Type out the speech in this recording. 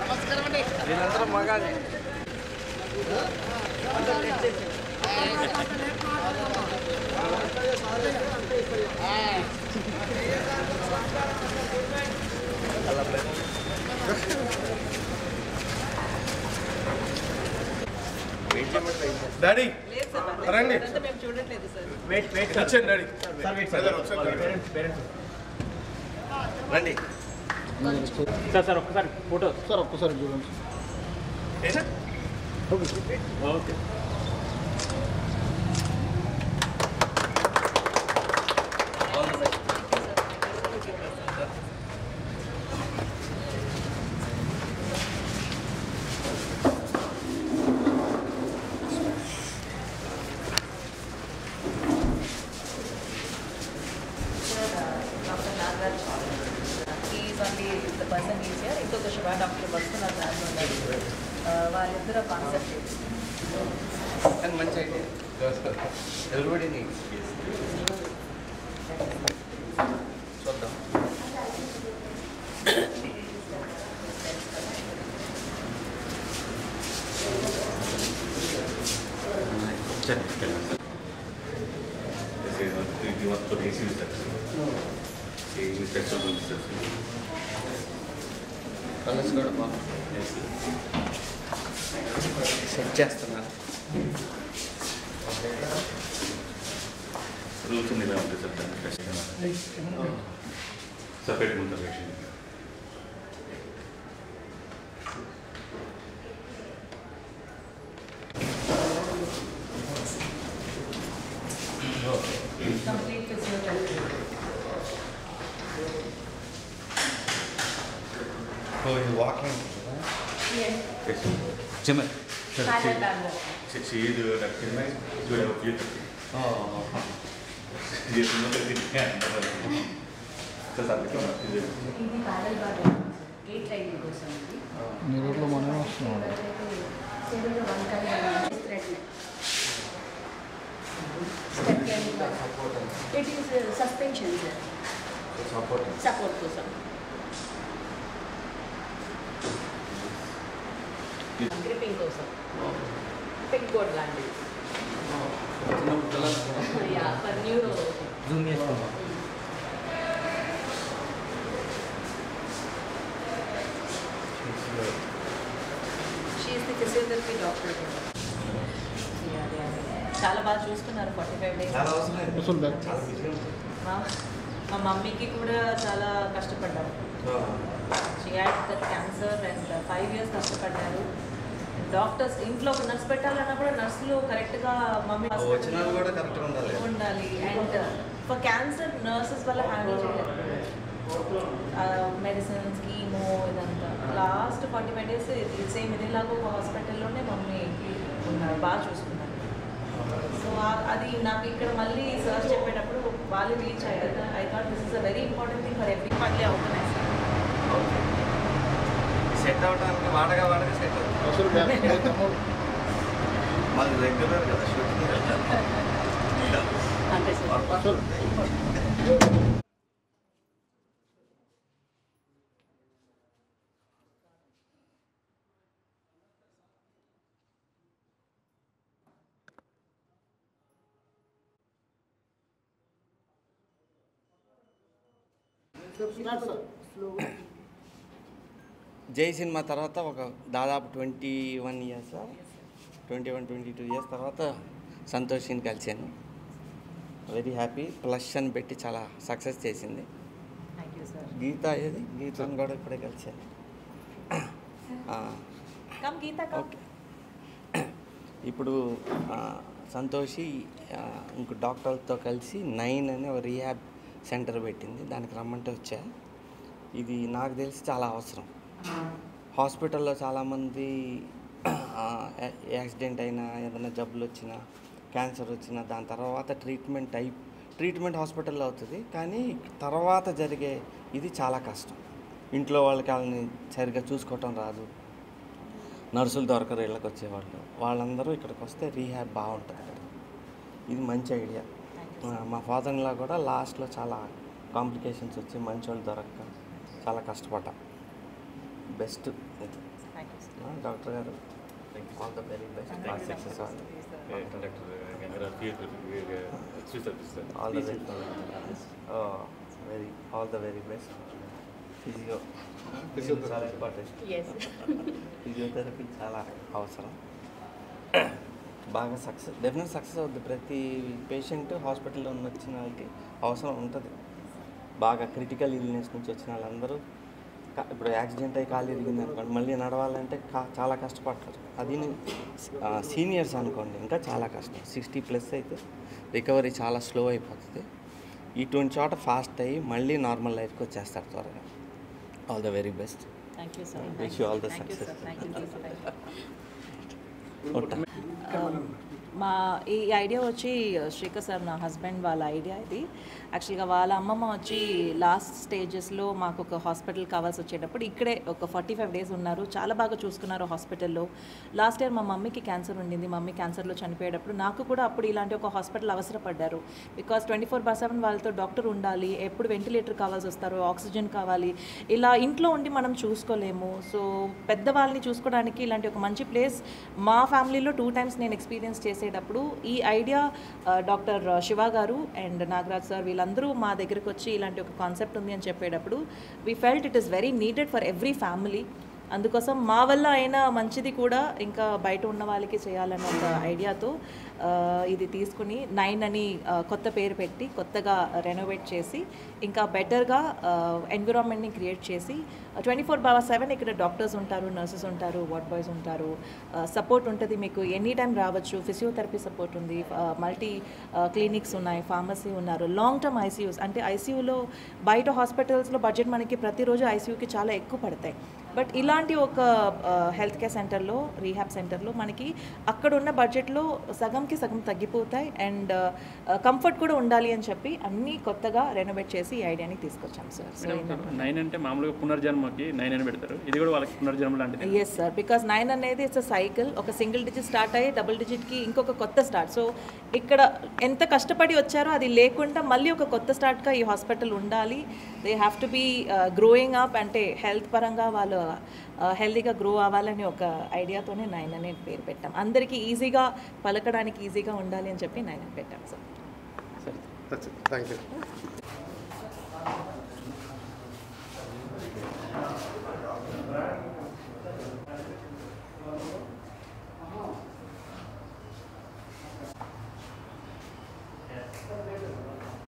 నమస్కారం అండి. వీళ్ళందరూ మగానే. డాడీ రండి. వచ్చేయండి డాడీ. రండి సార్ ఒక్కసారి ఫోటో సార్ ఒక్కసారి చూడండి. Okay. The person is here. ఇంకొక శివ డాక్టర్ వస్తున్నారు వాళ్ళిద్దరు కాన్సెప్ట్ కానీ మంచి ఐడియా. Everybody needs. చూద్దాం. కలర్స్ కూడా బాగుంది. సెట్ చేస్తున్నారు. రూల్స్ ఇలా ఉంటుంది సపరేట్ ఉంటుంది. Complete physiotherapy. ఇది walking She is recognized to have a few. Yes, no, that it can. So, something ఇది ప్యారల్ బార్ గేట్ లైన్ కోసం ఇది మీ రోడ్లో మనమే వస్తున్నాం. ఇట్ ఈస్ సస్పెన్షన్ సపోర్ట్ కోసం గ్రిప్పింగ్ కోసం పెగ్ బోర్డ్ లాంటిది ఫర్ న్యూరో. జూమ్ చేసుకుందాం. She is the physiotherapy doctor. చాలా బాగా చూస్తున్నారు 45 days. చాలా అవసరం. కూర్చోండి బ్యాగ్. చాలా బిజీ ఉంటుంది. మా మమ్మీకి కూడా చాలా కష్టపడ్డారు. She had that cancer and 5 years కష్టపడ్డారు. డాక్టర్స్ ఇంట్లో ఒక నర్స్ పెట్టాలన్నా కూడా నర్సులు కరెక్ట్గా మమ్మీ వచ్చిన వాళ్ళు కూడా కరెక్ట్గా ఉండాలి. అండ్ ఫర్ క్యాన్సర్ నర్సెస్ వల్ల హ్యాండిల్ చేయలేదు. మెడిసిన్స్ కీమో ఇదంతా లాస్ట్ 45 days సేమ్ ఇదిలాగా ఒక హాస్పిటల్లోనే మమ్మీ ఉన్నారు, బాగా చూసుకున్నారు. సో అది నాకు ఇక్కడ మళ్ళీ సర్చ్ చెప్పేటప్పుడు వాళ్ళు రీచ్ అయ్యారు. I thought this is a very important thing for every మళ్ళీ అవుతున్నాయి సార్. సెట్ అవడానికి వాడగా సెట్ అవుతుంది. అసలు బ్యాగ్ మాది రెగ్యులర్ కదా షూటింగ్ అంతే సార్. జై సినిమా తర్వాత ఒక దాదాపు 21 years 22 years తర్వాత సంతోషిని కలిశాను. Very happy. ప్లస్ అని పెట్టి చాలా సక్సెస్ చేసింది. Thank you sir. గీతను కూడా ఇప్పుడే కలిశాను. ఓకే. ఇప్పుడు సంతోషి ఇంకో డాక్టర్లతో కలిసి 9 అని ఒక రీహాబ్ సెంటర్ పెట్టింది. దానికి రమ్మంటే వచ్చా. ఇది నాకు తెలిసి చాలా అవసరం. హాస్పిటల్లో చాలామంది యాక్సిడెంట్ అయినా ఏదైనా జబ్బులు వచ్చినా క్యాన్సర్ వచ్చినా దాని తర్వాత ట్రీట్మెంట్ హాస్పిటల్లో అవుతుంది. కానీ తర్వాత జరిగే ఇది చాలా కష్టం. ఇంట్లో వాళ్ళకి వాళ్ళని సరిగ్గా చూసుకోవటం రాదు. నర్సులు దొరకరు ఇళ్ళకి వచ్చేవాళ్ళు. వాళ్ళందరూ ఇక్కడికి వస్తే రీహాబ్ బాగుంటుంది. ఇది మంచి ఐడియా. మా ఫాదర్ ఇన్ లా కూడా లాస్ట్లో చాలా కాంప్లికేషన్స్ వచ్చి మంచి వాళ్ళు దొరక్క చాలా కష్టపడ్డా. బెస్ట్ ఇది డాక్టర్ గారు, all the very best, success all the very best. Physio చాలా ఇంపార్టెంట్. ఫిజియోథెరపీ చాలా అవసరం. బాగా డెఫినెట్ సక్సెస్ అవుద్ది. ప్రతి పేషెంట్ హాస్పిటల్లో వచ్చిన వాళ్ళకి అవసరం ఉంటుంది. బాగా క్రిటికల్ ఇల్నెస్ నుంచి వచ్చిన వాళ్ళందరూ ఇప్పుడు యాక్సిడెంట్ అయ్యి కాలు ఇరిగింది అనుకోండి, మళ్ళీ నడవాలంటే చాలా కష్టపడతారు. అది సీనియర్స్ అనుకోండి ఇంకా చాలా కష్టం. 60+ అయితే రికవరీ చాలా స్లో అయిపోతుంది. ఇటువంటి చోట ఫాస్ట్ అయ్యి మళ్ళీ నార్మల్ లైఫ్కి వచ్చేస్తారు త్వరగా. All the very best. Thank you sir. Wish you all the success. మా ఈ ఐడియా వచ్చి శ్రీకర్ సార్, నా హస్బెండ్ వాళ్ళ ఐడియా ఇది. యాక్చువల్గా వాళ్ళ అమ్మమ్మ వచ్చి లాస్ట్ స్టేజెస్లో మాకు ఒక హాస్పిటల్ కావాల్సి వచ్చేటప్పుడు ఇక్కడే ఒక 45 days ఉన్నారు. చాలా బాగా చూసుకున్నారు హాస్పిటల్లో. లాస్ట్ ఇయర్ మా మమ్మీకి క్యాన్సర్ ఉండింది. మమ్మీ క్యాన్సర్లో చనిపోయేటప్పుడు నాకు కూడా అప్పుడు ఇలాంటి ఒక హాస్పిటల్ అవసరపడ్డారు. బికాస్ 24/7 వాళ్ళతో డాక్టర్ ఉండాలి, ఎప్పుడు వెంటిలేటర్ కావాల్సి వస్తారు, ఆక్సిజన్ కావాలి. ఇలా ఇంట్లో ఉండి మనం చూసుకోలేము. సో పెద్దవాళ్ళని చూసుకోవడానికి ఇలాంటి ఒక మంచి ప్లేస్ మా ఫ్యామిలీలో 2 times నేను ఎక్స్పీరియన్స్ చేసేటప్పుడు ఈ ఐడియా డాక్టర్ శివ గారు అండ్ నాగరాజ్ సార్ వీళ్ళందరూ మా దగ్గరికి వచ్చి ఇలాంటి ఒక కాన్సెప్ట్ ఉంది అని చెప్పేటప్పుడు we felt it is very needed for every family. అందుకోసం మా వల్ల అయినా మంచిది కూడా ఇంకా బయట ఉన్న వాళ్ళకి చేయాలన్న ఒక ఐడియాతో ఇది తీసుకుని 9 అని కొత్త పేరు పెట్టి కొత్తగా రెనోవేట్ చేసి ఇంకా బెటర్గా ఎన్విరాన్మెంట్ని క్రియేట్ చేసి 24/7 ఇక్కడ డాక్టర్స్ ఉంటారు, నర్సెస్ ఉంటారు, వార్డ్ బాయ్స్ ఉంటారు, సపోర్ట్ ఉంటుంది. మీకు ఎనీ టైం రావచ్చు. ఫిజియోథెరపీ సపోర్ట్ ఉంది, మల్టీ క్లినిక్స్ ఉన్నాయి, ఫార్మసీ ఉన్నారు, లాంగ్ టర్మ్ ఐసీయూస్. అంటే ఐసీయూలో బయట హాస్పిటల్స్లో బడ్జెట్ మనకి ప్రతిరోజు ఐసీయూకి చాలా ఎక్కువ పడతాయి. బట్ ఇలాంటి ఒక హెల్త్ కేర్ సెంటర్లో, రీహాబ్ సెంటర్లో మనకి అక్కడ ఉన్న బడ్జెట్లో సగంకి సగం తగ్గిపోతాయి అండ్ కంఫర్ట్ కూడా ఉండాలి అని చెప్పి అన్నీ కొత్తగా రెనోవేట్ చేసి ఈ ఐడియాని తీసుకొచ్చాం సార్. సో 9 అంటే మామూలుగా పునర్జన్మకి 9 అని పెడతారు, ఇది కూడా వాళ్ళకి పునర్జన్మ లాంటిది. ఎస్ సార్, బికాస్ 9 అనేది ఇట్స్ అ సైకిల్. ఒక సింగిల్ డిజిట్ స్టార్ట్ అయ్యి డబుల్ డిజిట్కి ఇంకొక కొత్త స్టార్ట్. సో ఇక్కడ ఎంత కష్టపడి వచ్చారో అది లేకుండా మళ్ళీ ఒక కొత్త స్టార్ట్గా ఈ హాస్పిటల్ ఉండాలి. They have to be growing up, అంటే హెల్త్ పరంగా వాళ్ళు హెల్తీగా గ్రో అవ్వాలని ఒక ఐడియాతోనే 9 అనే పేరు పెట్టాం. అందరికీ ఈజీగా పలకడానికి ఈజీగా ఉండాలి అని చెప్పి 9 అని పెట్టాం సార్. Thank you.